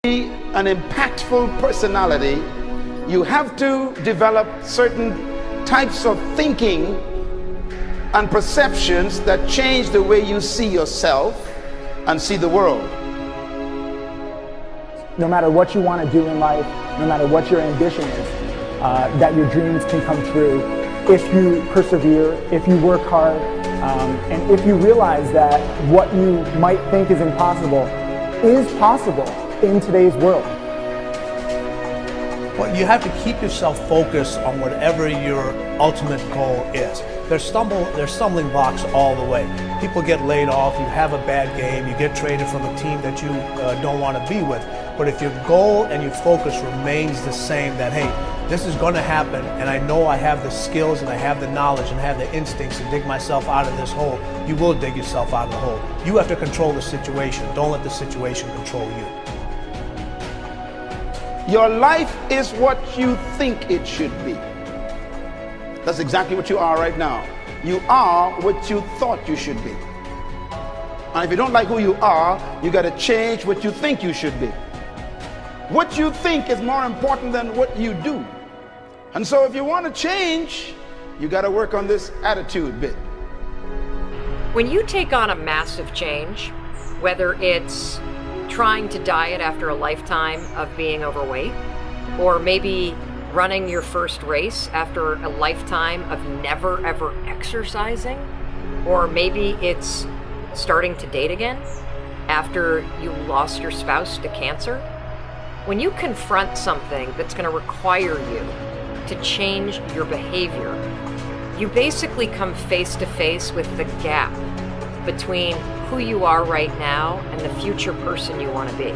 An impactful personality, you have to develop certain types of thinking and perceptions that change the way you see yourself and see the world. No matter what you want to do in life, no matter what your ambition is, that your dreams can come true if you persevere, if you work hard, and if you realize that what you might think is impossible is possible in today's world. Well, you have to keep yourself focused on whatever your ultimate goal is. There's stumbling blocks all the way. People get laid off, you have a bad game, you get traded from a team that you don't want to be with. But if your goal and your focus remains the same, that hey, this is going to happen, and I know I have the skills and I have the knowledge and I have the instincts to dig myself out of this hole, you will dig yourself out of the hole. You have to control the situation. Don't let the situation control you. Your life is what you think it should be. That's exactly what you are right now. You are what you thought you should be. And if you don't like who you are, you got to change what you think you should be. What you think is more important than what you do. And so if you want to change, you got to work on this attitude bit. When you take on a massive change, whether it's trying to diet after a lifetime of being overweight, or maybe running your first race after a lifetime of never ever exercising, or maybe it's starting to date again after you lost your spouse to cancer. When you confront something that's going to require you to change your behavior, you basically come face to face with the gap between who you are right now and the future person you want to be.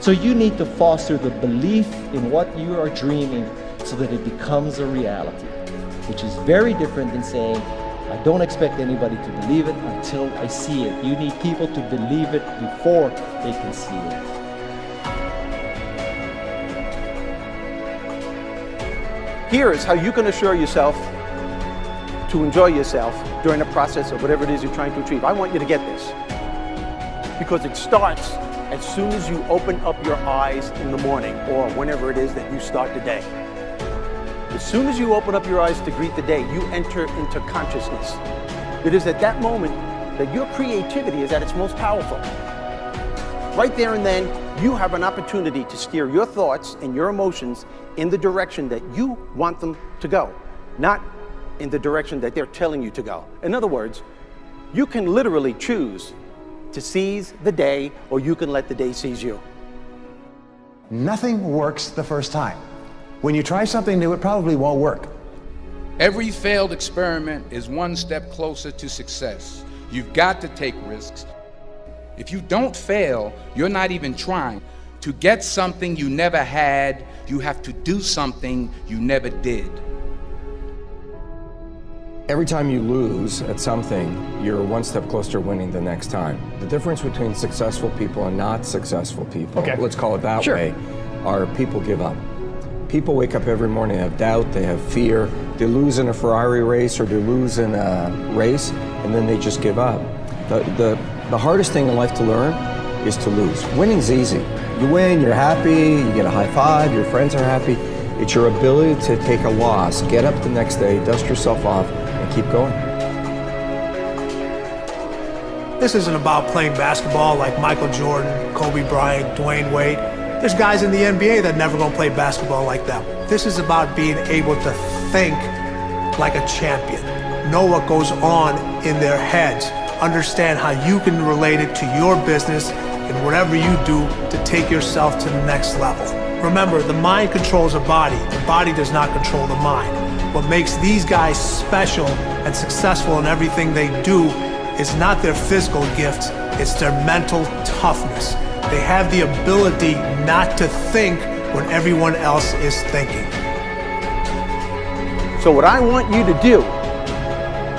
So you need to foster the belief in what you are dreaming so that it becomes a reality, which is very different than saying, I don't expect anybody to believe it until I see it. You need people to believe it before they can see it. Here is how you can assure yourself to enjoy yourself during the process of whatever it is you're trying to achieve. I want you to get this, because it starts as soon as you open up your eyes in the morning, or whenever it is that you start the day. As soon as you open up your eyes to greet the day, you enter into consciousness. It is at that moment that your creativity is at its most powerful. Right there and then, you have an opportunity to steer your thoughts and your emotions in the direction that you want them to go, not in the direction that they're telling you to go. In other words, you can literally choose to seize the day, or you can let the day seize you. Nothing works the first time. When you try something new, it probably won't work. Every failed experiment is one step closer to success. You've got to take risks. If you don't fail, you're not even trying. To get something you never had, you have to do something you never did. Every time you lose at something, you're one step closer to winning the next time. The difference between successful people and not successful people, let's call it that way, are people give up. People wake up every morning, they have doubt, they have fear, they lose in a Ferrari race or they lose in a race, and then they just give up. The hardest thing in life to learn is to lose. Winning's easy. You win, you're happy, you get a high five, your friends are happy. It's your ability to take a loss, get up the next day, dust yourself off, and keep going. This isn't about playing basketball like Michael Jordan, Kobe Bryant, Dwayne Wade. There's guys in the NBA that never gonna play basketball like them. This is about being able to think like a champion, know what goes on in their heads, understand how you can relate it to your business and whatever you do to take yourself to the next level. Remember, the mind controls the body does not control the mind. What makes these guys special and successful in everything they do is not their physical gifts, it's their mental toughness. They have the ability not to think when everyone else is thinking. So what I want you to do,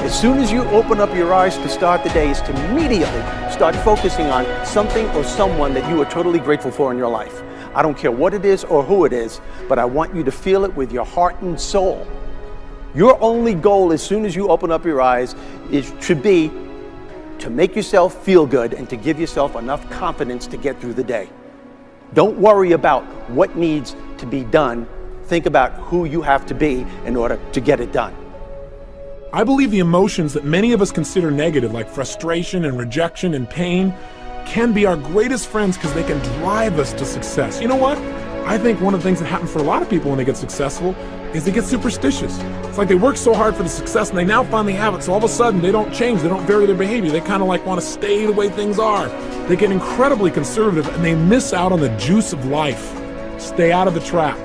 as soon as you open up your eyes to start the day, is to immediately start focusing on something or someone that you are totally grateful for in your life. I don't care what it is or who it is, but I want you to feel it with your heart and soul. Your only goal as soon as you open up your eyes should be to make yourself feel good and to give yourself enough confidence to get through the day. Don't worry about what needs to be done. Think about who you have to be in order to get it done. I believe the emotions that many of us consider negative, like frustration and rejection and pain, can be our greatest friends because they can drive us to success. You know what? I think one of the things that happens for a lot of people when they get successful is they get superstitious. It's like they work so hard for the success and they now finally have it, so all of a sudden they don't change, they don't vary their behavior, they kind of like want to stay the way things are. They get incredibly conservative and they miss out on the juice of life. Stay out of the trap.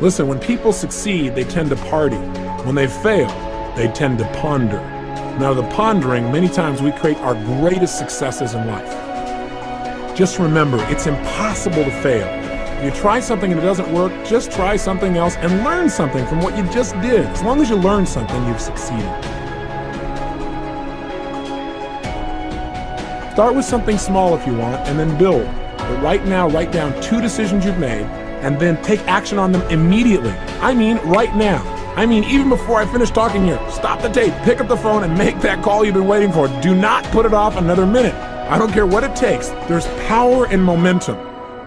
Listen, when people succeed, they tend to party. When they fail, they tend to ponder. Now, the pondering, many times we create our greatest successes in life. Just remember, it's impossible to fail. If you try something and it doesn't work, just try something else and learn something from what you just did. As long as you learn something, you've succeeded. Start with something small if you want, and then build. But right now, write down 2 decisions you've made, and then take action on them immediately. I mean, right now. I mean, even before I finish talking here, stop the tape, pick up the phone, and make that call you've been waiting for. Do not put it off another minute. I don't care what it takes. There's power in momentum.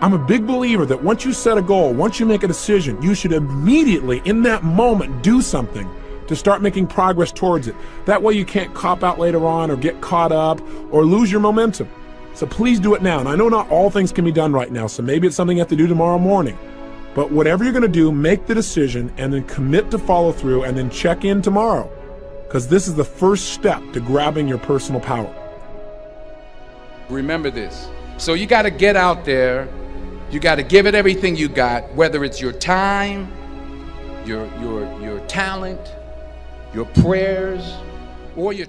I'm a big believer that once you set a goal, once you make a decision, you should immediately, in that moment, do something to start making progress towards it. That way you can't cop out later on or get caught up or lose your momentum. So please do it now. And I know not all things can be done right now, so maybe it's something you have to do tomorrow morning. But whatever you're going to do, make the decision and then commit to follow through and then check in tomorrow. Because this is the first step to grabbing your personal power. Remember this. So you got to get out there. You got to give it everything you got, whether it's your time, your talent, your prayers, or your